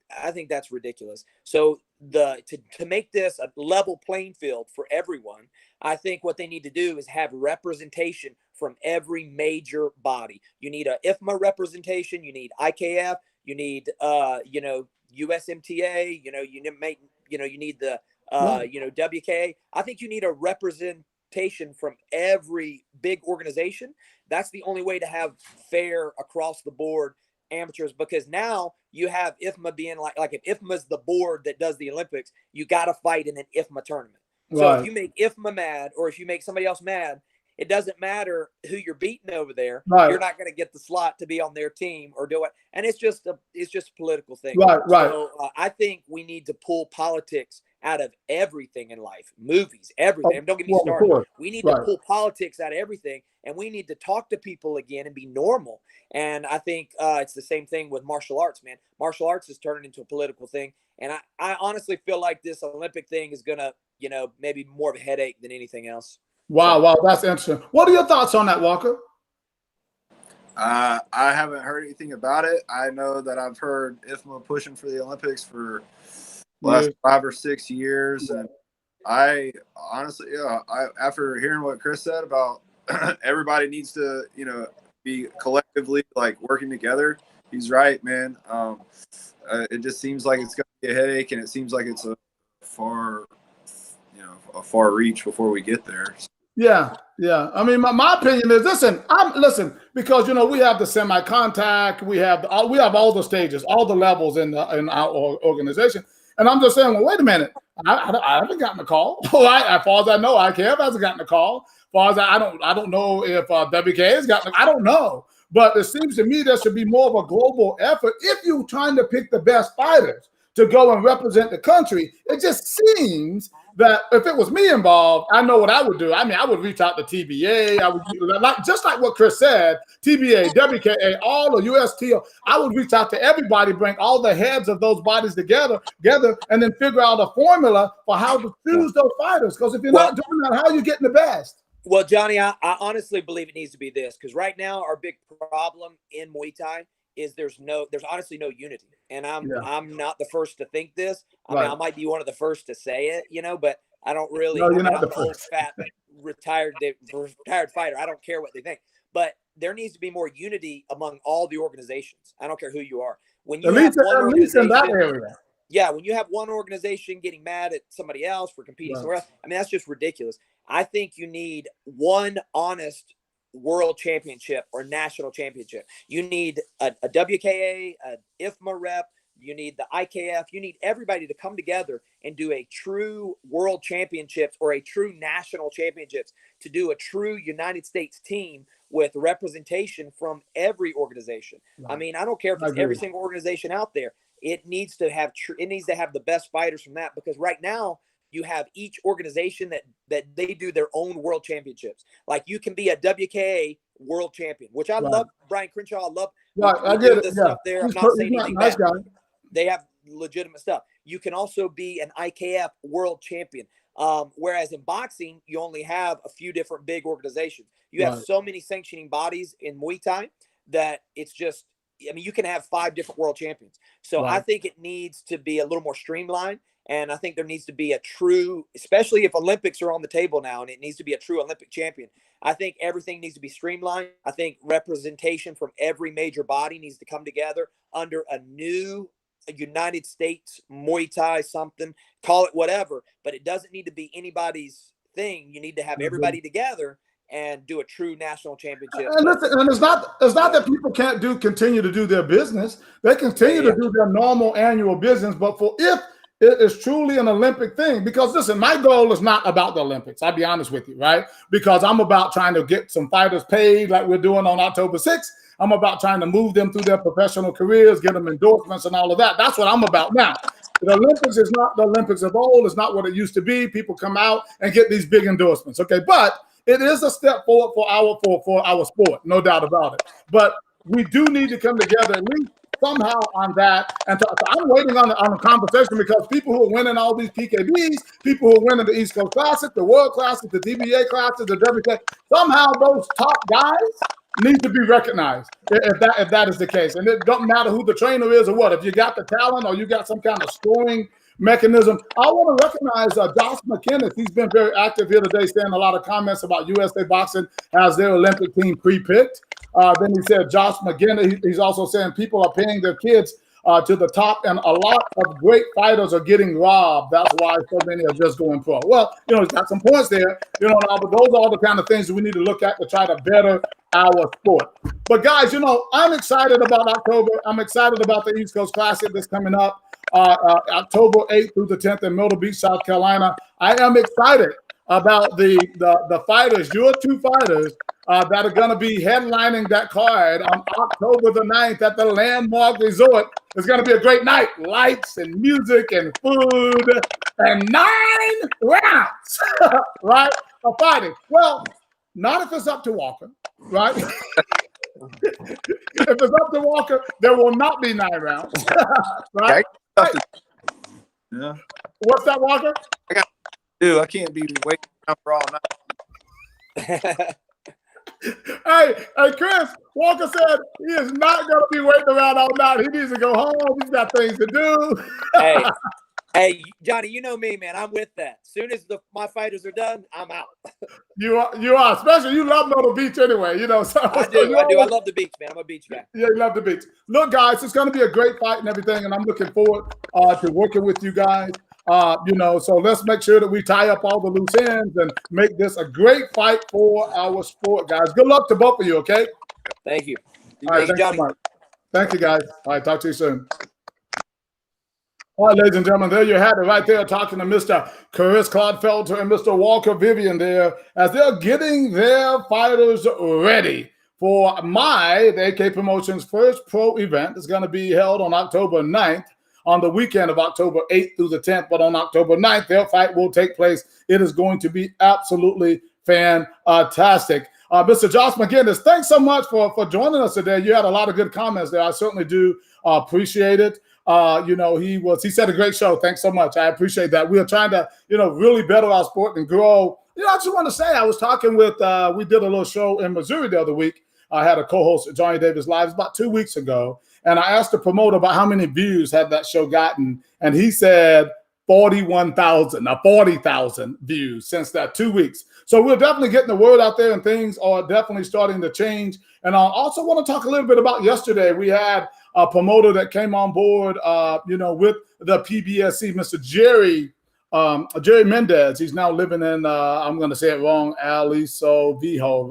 that's ridiculous. So to make this a level playing field for everyone, I think what they need to do is have representation from every major body. You need a IFMA representation. You need IKF. You need USMTA. You need the WKA. I think you need a representation from every big organization. That's the only way to have fair across the board amateurs, because now you have IFMA being like if IFMA is the board that does the Olympics, you got to fight in an IFMA tournament. So
Right.
if you make IFMA mad, or if you make somebody else mad, it doesn't matter who you're beating over there.
Right.
You're not going to get the slot to be on their team or do it. And it's just a political thing.
Right.
So I think we need to pull politics out of everything in life, movies, everything. And don't get me started. We need to pull politics out of everything, and we need to talk to people again and be normal. And I think it's the same thing with martial arts, man. Martial arts is turning into a political thing. And I honestly feel like this Olympic thing is going to, maybe more of a headache than anything else.
Wow, that's interesting. What are your thoughts on that, Walker?
I haven't heard anything about it. I know that I've heard IFMA pushing for the Olympics for the last 5 or 6 years, and I honestly, after hearing what Chris said about everybody needs to, be collectively like working together, he's right, man. It just seems like it's going to be a headache, and it seems like it's a far reach before we get there.
Yeah. I mean, my opinion is, listen, because we have the semi-contact, we have all the stages, all the levels in our organization, and I'm just saying, well, wait a minute, I haven't gotten a call. As far as I know, IKF hasn't gotten a call. As far as I don't know if WK has gotten. I don't know, but it seems to me there should be more of a global effort if you're trying to pick the best fighters to go and represent the country. It just seems that if it was me involved, I know what I would do. I mean, I would reach out to TBA. I would, just like what Chris said, TBA, WKA, all the USTO. I would reach out to everybody, bring all the heads of those bodies together, and then figure out a formula for how to choose those fighters. Because if you're not doing that, how are you getting the best?
Well, Johnny, I honestly believe it needs to be this, because right now our big problem in Muay Thai is there's honestly no unity. And I'm not the first to think this. I mean, I might be one of the first to say it, but I don't really.
No, you're not
I'm an old, fat, retired fighter. I don't care what they think. But there needs to be more unity among all the organizations. I don't care who you are. When you have one organization, in that area. Yeah, when you have one organization getting mad at somebody else for competing somewhere else, I mean, that's just ridiculous. I think you need one honest world championship or national championship. You need a WKA, an IFMA rep. You need the IKF. You need everybody to come together and do a true world championships or a true national championships, to do a true United States team with representation from every organization. Right. I mean, I don't care if it's every single organization out there. it needs to have the best fighters from that, because right now you have each organization that they do their own world championships. Like you can be a WKA world champion, which I love. Brian Crenshaw, I love.
I get it.
Stuff there. I'm not saying anything
nice
bad.
guy.
They have legitimate stuff. You can also be an IKF world champion. Whereas in boxing, you only have a few different big organizations. You have so many sanctioning bodies in Muay Thai that it's just, I mean, you can have 5 different world champions. So I think it needs to be a little more streamlined. And I think there needs to be a true, especially if Olympics are on the table now, and it needs to be a true Olympic champion. I think everything needs to be streamlined. I think representation from every major body needs to come together under a new United States Muay Thai something, call it whatever, but it doesn't need to be anybody's thing. You need to have everybody together and do a true national championship.
And listen, and it's not that people can't continue to do their business. They continue to do their normal annual business, but if it is truly an Olympic thing, because listen, my goal is not about the Olympics. I'll be honest with you, right? Because I'm about trying to get some fighters paid like we're doing on October 6th. I'm about trying to move them through their professional careers, get them endorsements and all of that. That's what I'm about now. The Olympics is not the Olympics of old. It's not what it used to be. People come out and get these big endorsements, okay? But it is a step forward for our sport, no doubt about it. But we do need to come together at least somehow on that. And so I'm waiting on a conversation, because people who are winning all these PKBs, people who are winning the East Coast Classic, the World Classic, the DBA Classic, the WK, somehow those top guys need to be recognized if that is the case. And it doesn't matter who the trainer is or what. If you got the talent or you got some kind of scoring mechanism. I want to recognize Josh McKinnis. He's been very active here today, saying a lot of comments about USA Boxing as their Olympic team pre-picked. Then he said Josh McKinnis, he's also saying people are paying their kids to the top, and a lot of great fighters are getting robbed. That's why so many are just going pro. Well, he's got some points there, but those are all the kind of things that we need to look at to try to better our sport. But guys, I'm excited about October. I'm excited about the East Coast Classic that's coming up October 8th through the 10th in Myrtle Beach, South Carolina. I am excited about the fighters, your 2 fighters that are going to be headlining that card on October the 9th at the Landmark Resort. It's going to be a great night. Lights and music and food and 9 rounds, right, of fighting. Well, not if it's up to Walker, right? If it's up to Walker, there will not be 9 rounds, right?
Yeah.
What's that, Walker?
I can't be waiting around for all night.
Hey, Chris, Walker said he is not going to be waiting around all night. He needs to go home. He's got things to do.
Hey, Johnny, you know me, man. I'm with that. As soon as my fighters are done, I'm out.
You are. Especially you love Myrtle Beach anyway, So
I do. I love the beach, man. I'm a beach guy.
Yeah, you love the beach. Look, guys, it's going to be a great fight and everything, and I'm looking forward to working with you guys. So let's make sure that we tie up all the loose ends and make this a great fight for our sport, guys. Good luck to both of you, okay?
Thank you.
All right, thanks so much. Thank you, guys. All right, talk to you soon. All right, ladies and gentlemen, there you have it right there, talking to Mr. Chris Clodfelter and Mr. Walker Vivian there as they're getting their fighters ready for the AK Promotions first pro event. It's going to be held on October 9th. On the weekend of October 8th through the 10th, but on October 9th, their fight will take place. It is going to be absolutely fantastic. Mr. Josh McGinnis, thanks so much for joining us today. You had a lot of good comments there. I certainly do appreciate it. He said a great show. Thanks so much. I appreciate that. We are trying to, really better our sport and grow. I just want to say, I was talking with, we did a little show in Missouri the other week. I had a co-host at Johnny Davis Live about 2 weeks ago. And I asked the promoter about how many views had that show gotten. And he said 40,000 views since that 2 weeks. So we're definitely getting the word out there, and things are definitely starting to change. And I also want to talk a little bit about yesterday. We had a promoter that came on board, with the PBSC, Mr. Jerry Mendez. He's now living in, I'm going to say it wrong, Aliso Viejo,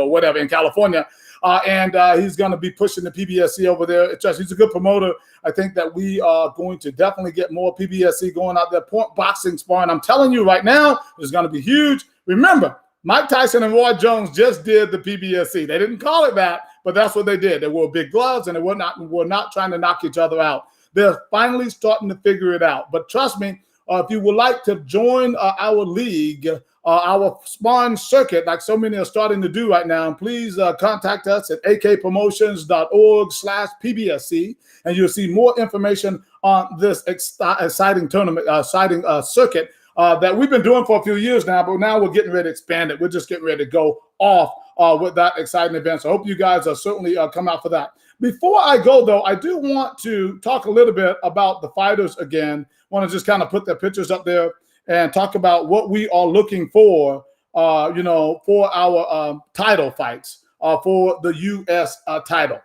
whatever, in California. And he's going to be pushing the PBSC over there. He's a good promoter. I think that we are going to definitely get more PBSC going out there, point boxing sparring. I'm telling you right now, it's going to be huge. Remember, Mike Tyson and Roy Jones just did the PBSC. They didn't call it that, but that's what they did. They wore big gloves, and they were not trying to knock each other out. They're finally starting to figure it out. But trust me, if you would like to join our league, our sparring circuit, like so many are starting to do right now, please contact us at akpromotions.org/PBSC, and you'll see more information on this exciting tournament, exciting circuit that we've been doing for a few years now, but now we're getting ready to expand it. We're just getting ready to go off with that exciting event. So I hope you guys certainly come out for that. Before I go, though, I do want to talk a little bit about the fighters again. I want to just kind of put their pictures up there and talk about what we are looking for, for our title fights for the U.S. Title.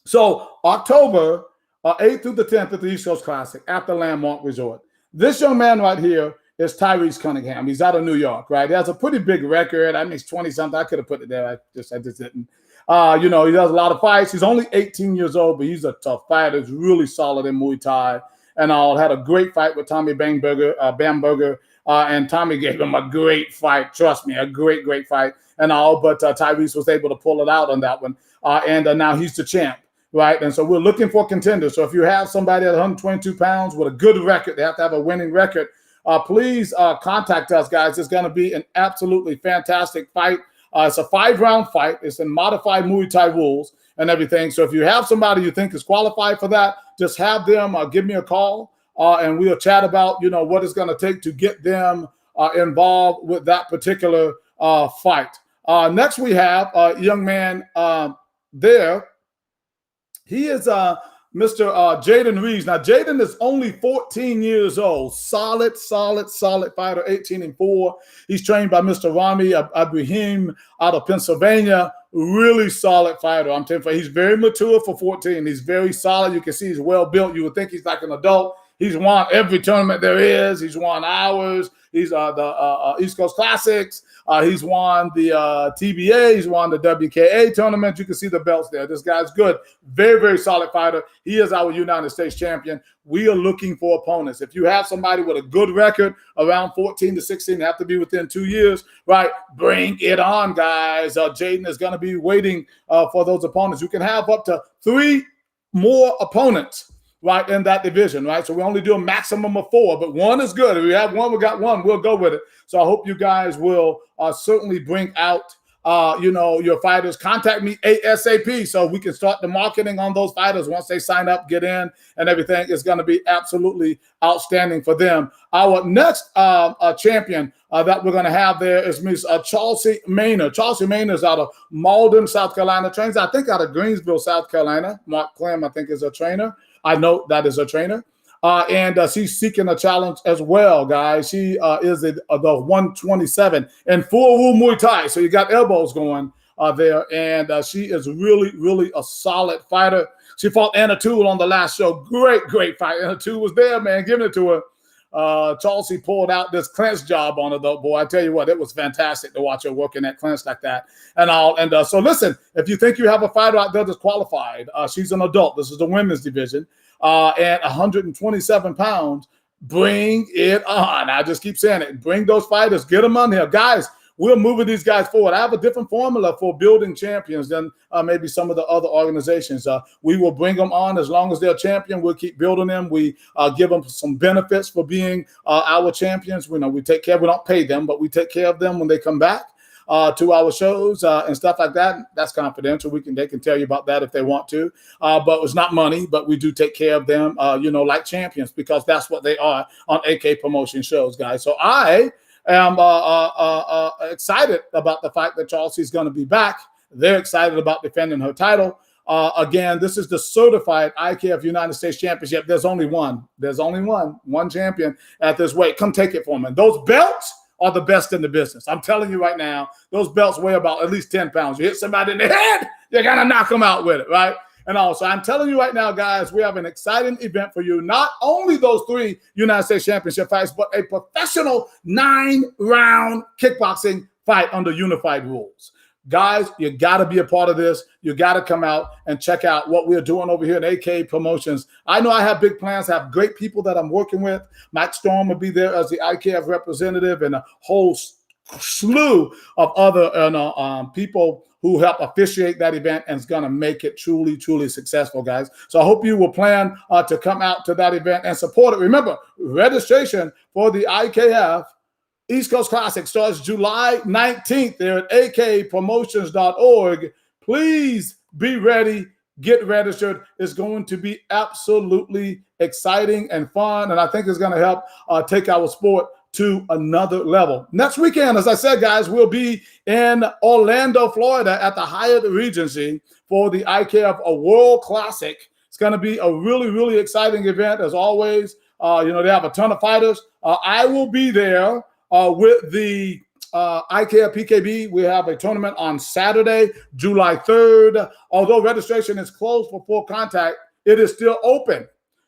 So October 8th through the 10th at the East Coast Classic at the Landmark Resort. This young man right here is Tyrese Cunningham. He's out of New York, right? He has a pretty big record. I mean, he's 20-something. I could have put it there. I just didn't. He does a lot of fights. He's only 18 years old, but he's a tough fighter. He's really solid in Muay Thai. And had a great fight with Tommy Bamberger, and Tommy gave him a great fight. Trust me, a great fight and all. But Tyrese was able to pull it out on that one. And now he's the champ, right? And so we're looking for contenders. So if you have somebody at 122 pounds with a good record, they have to have a winning record, please contact us, guys. It's going to be an absolutely fantastic fight. It's a 5-round fight. It's in modified Muay Thai rules and everything. So if you have somebody you think is qualified for that, just have them give me a call, and we'll chat about, what it's going to take to get them involved with that particular fight. Next, we have a young man there. He is Mr. Jayden Reeves. Now, Jayden is only 14 years old. Solid fighter, 18-4. He's trained by Mr. Rami Ibrahim out of Pennsylvania. Really solid fighter. I'm telling you, he's very mature for 14. He's very solid. You can see he's well built. You would think he's like an adult. He's won every tournament there is. He's won ours. He's the East Coast Classics. He's won the TBA. He's won the WKA tournament. You can see the belts there. This guy's good. Very solid fighter. He is our United States champion. We are looking for opponents. If you have somebody with a good record around 14 to 16, have to be within 2 years, right? Bring it on, guys. Jayden is going to be waiting for those opponents. You can have up to 3 more opponents, right, in that division, right? So we only do a maximum of 4, but 1 is good. If we have 1, we got 1. We'll go with it. So I hope you guys will certainly bring out, your fighters. Contact me ASAP so we can start the marketing on those fighters once they sign up, get in, and everything is going to be absolutely outstanding for them. Our next champion that we're going to have there is Miss Chelsea Maynard. Chelsea Maynard is out of Malden, South Carolina. Trains, I think, out of Greensville, South Carolina. Mark Clem, I think, is a trainer. I know that is a trainer. And she's seeking a challenge as well, guys. She is the 127 in full Muay Thai. So you got elbows going there. And she is really a solid fighter. She fought Anna Toole on the last show. Great fight. Anna Toole was there, man, giving it to her. Chelsea pulled out this clinch job on her, though, boy. I tell you what, it was fantastic to watch her working that clinch like that and all. And so listen, if you think you have a fighter out there that's qualified, she's an adult. This is the women's division. At 127 pounds, bring it on. I just keep saying it. Bring those fighters. Get them on here. Guys, we're moving these guys forward. I have a different formula for building champions than maybe some of the other organizations. We will bring them on as long as they're a champion. We'll keep building them. We give them some benefits for being our champions. We take care. We don't pay them, but we take care of them when they come back to our shows and stuff like that. That's confidential. They can tell you about that if they want to. But it's not money, but we do take care of them, like champions, because that's what they are on AK Promotion shows, guys. So I am excited about the fact that Chelsea's going to be back. They're excited about defending her title. Again, this is the certified IKF United States Championship. There's only one. There's only one champion at this weight. Come take it from me. Those belts are the best in the business. I'm telling you right now, those belts weigh about at least 10 pounds. You hit somebody in the head, you're going to knock them out with it, right? And also, I'm telling you right now, guys, we have an exciting event for you. Not only those 3 United States Championship fights, but a professional 9-round kickboxing fight under unified rules. Guys, you got to be a part of this. You got to come out and check out what we're doing over here at AK Promotions. I know I have big plans. I have great people that I'm working with. Mike Storm will be there as the IKF representative and a whole slew of other people who helped officiate that event and is going to make it truly, truly successful, guys. So I hope you will plan to come out to that event and support it. Remember, registration for the IKF East Coast Classic starts July 19th there at akpromotions.org. Please be ready. Get registered. It's going to be absolutely exciting and fun, and I think it's going to help take our sport to another level. Next weekend, as I said, guys, we'll be in Orlando, Florida at the Hyatt Regency for the IKF World Classic. It's going to be a really, really exciting event, as always. They have a ton of fighters. I will be there with the IKF PKB. We have a tournament on Saturday, July 3rd. Although registration is closed for full contact, it is still open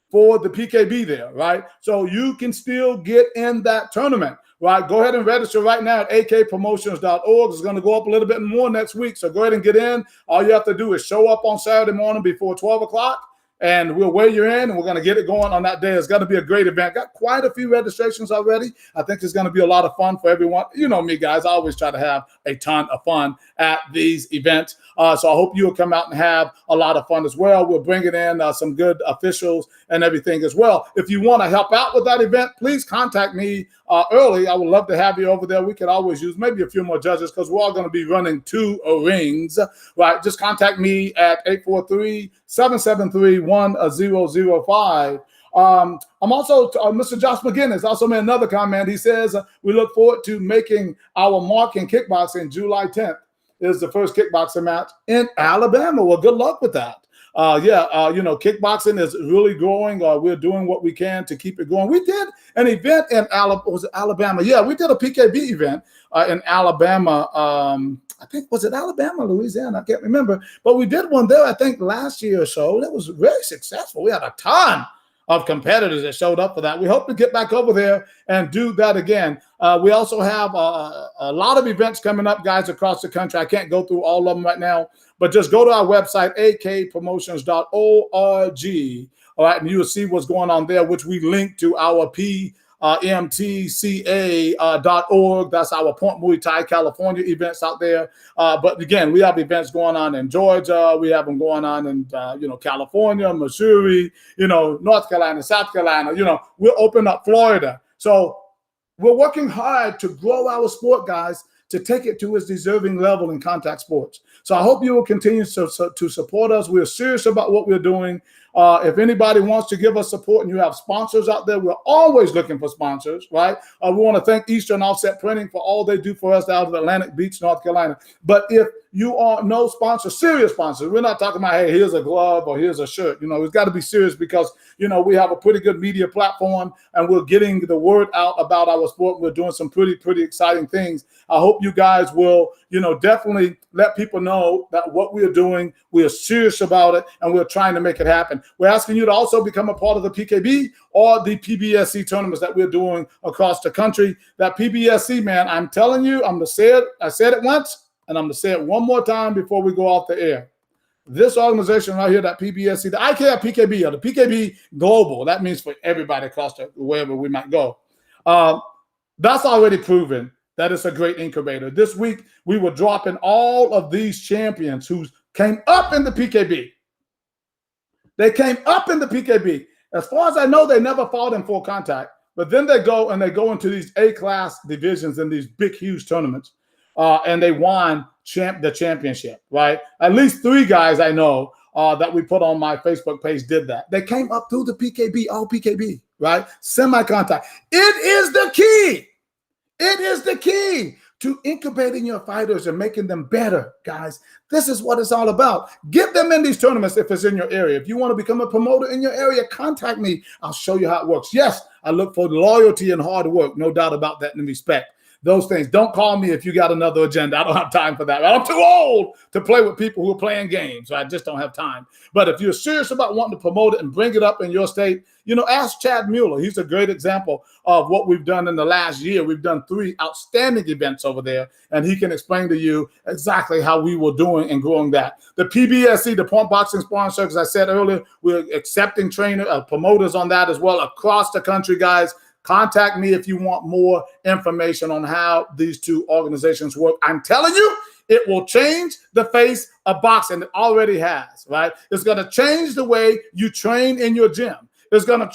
for the PKB there, right? So you can still get in that tournament, right? Go ahead and register right now at akpromotions.org. It's going to go up a little bit more next week, so go ahead and get in. All you have to do is show up on Saturday morning before 12 o'clock, and we'll weigh you in, and we're going to get it going on that day. It's going to be a great event. Got quite a few registrations already. I think it's going to be a lot of fun for everyone. You know me, guys. I always try to have a ton of fun at these events. So I hope you'll come out and have a lot of fun as well. We're bringing in some good officials and everything as well. If you want to help out with that event, please contact me early. I would love to have you over there. We could always use maybe a few more judges because we're all going to be running 2 rings, right? Just contact me at 843-773-1005. I'm also, Mr. Josh McGinnis also made another comment. He says, we look forward to making our mark in kickboxing. July 10th is the first kickboxing match in Alabama. Well, good luck with that. Kickboxing is really growing. We're doing what we can to keep it going. We did an event in Alabama. Yeah, we did a PKB event in Alabama. I think, was it Alabama, Louisiana? I can't remember. But we did one there, I think, last year or so. That was very successful. We had a ton of competitors that showed up for that. We hope to get back over there and do that again. We also have a lot of events coming up, guys, across the country. I can't go through all of them right now, but just go to our website, akpromotions.org. All right, and you will see what's going on there, which we link to our mtca.org. That's our Point Muay Thai, California events out there. But again, we have events going on in Georgia. We have them going on in, California, Missouri, North Carolina, South Carolina. We'll open up Florida. So we're working hard to grow our sport, guys, to take it to its deserving level in contact sports. So I hope you will continue to support us. We're serious about what we're doing. If anybody wants to give us support and you have sponsors out there, we're always looking for sponsors, right? We want to thank Eastern Offset Printing for all they do for us out of Atlantic Beach, North Carolina. But if you are no sponsor, serious sponsors, we're not talking about, hey, here's a glove or here's a shirt. It's got to be serious because, we have a pretty good media platform and we're getting the word out about our sport. We're doing some pretty exciting things. I hope you guys will, definitely let people know that what we are doing, we are serious about it, and we're trying to make it happen. We're asking you to also become a part of the PKB or the PBSC tournaments that we're doing across the country. That PBSC, man, I'm telling you, I'm going to say it. I said it once, and I'm going to say it one more time before we go off the air. This organization right here, that PBSC, the IKF PKB, or the PKB Global, that means for everybody across wherever we might go. That's already proven that it's a great incubator. This week, we were dropping all of these champions who came up in the PKB. They came up in the PKB. As far as I know, they never fought in full contact, but then they go into these A-class divisions in these big, huge tournaments, and they won the championship, right? At least 3 guys I know that we put on my Facebook page did that. They came up through the PKB, all PKB, right? Semi-contact. It is the key. It is the key to incubating your fighters and making them better, guys. This is what it's all about. Get them in these tournaments if it's in your area. If you want to become a promoter in your area, contact me. I'll show you how it works. Yes, I look for loyalty and hard work. No doubt about that, and respect. Those things. Don't call me if you got another agenda. I don't have time for that. I'm too old to play with people who are playing games. So I just don't have time. But if you're serious about wanting to promote it and bring it up in your state, ask Chad Mueller. He's a great example of what we've done in the last year. We've done 3 outstanding events over there, and he can explain to you exactly how we were doing and growing that. The PBSC, the Point Boxing Sparring Circuit, as I said earlier, we're accepting promoters on that as well across the country, guys. Contact me if you want more information on how these 2 organizations work. I'm telling you, It will change the face of boxing. It already has, right? It's going to change the way you train in your gym. It's going to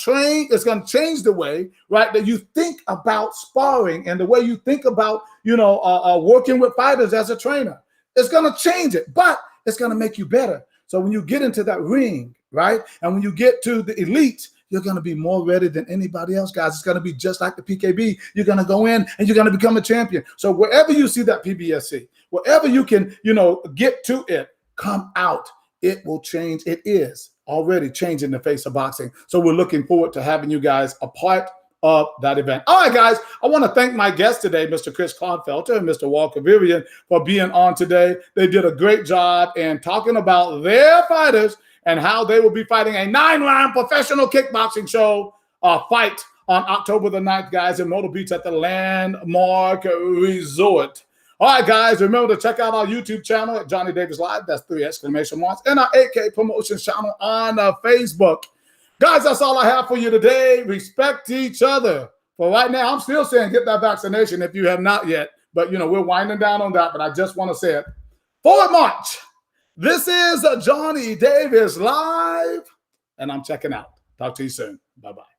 change the way, right, that you think about sparring and the way you think about, working with fighters as a trainer. It's going to change it, but it's going to make you better. So when you get into that ring, right, and when you get to the elite, you're going to be more ready than anybody else, guys. It's going to be just like the PKB. You're going to go in and you're going to become a champion. So wherever you see that PBSC, wherever you can, get to it, come out. It will change. It is already changing the face of boxing. So we're looking forward to having you guys a part of that event. All right, guys, I want to thank my guests today, Mr. Chris Clodfelter and Mr. Walker Vivian, for being on today. They did a great job in talking about their fighters and how they will be fighting a 9-round professional kickboxing fight on October the 9th, guys, in Myrtle Beach at the Landmark Resort. All right, guys, remember to check out our YouTube channel at Johnny Davis Live. That's 3 exclamation marks. And our 8K Promotions channel on Facebook. Guys, that's all I have for you today. Respect each other. For right now, I'm still saying get that vaccination if you have not yet. But, we're winding down on that. But I just want to say it. Forward march. This is Johnny Davis Live. And I'm checking out. Talk to you soon. Bye-bye.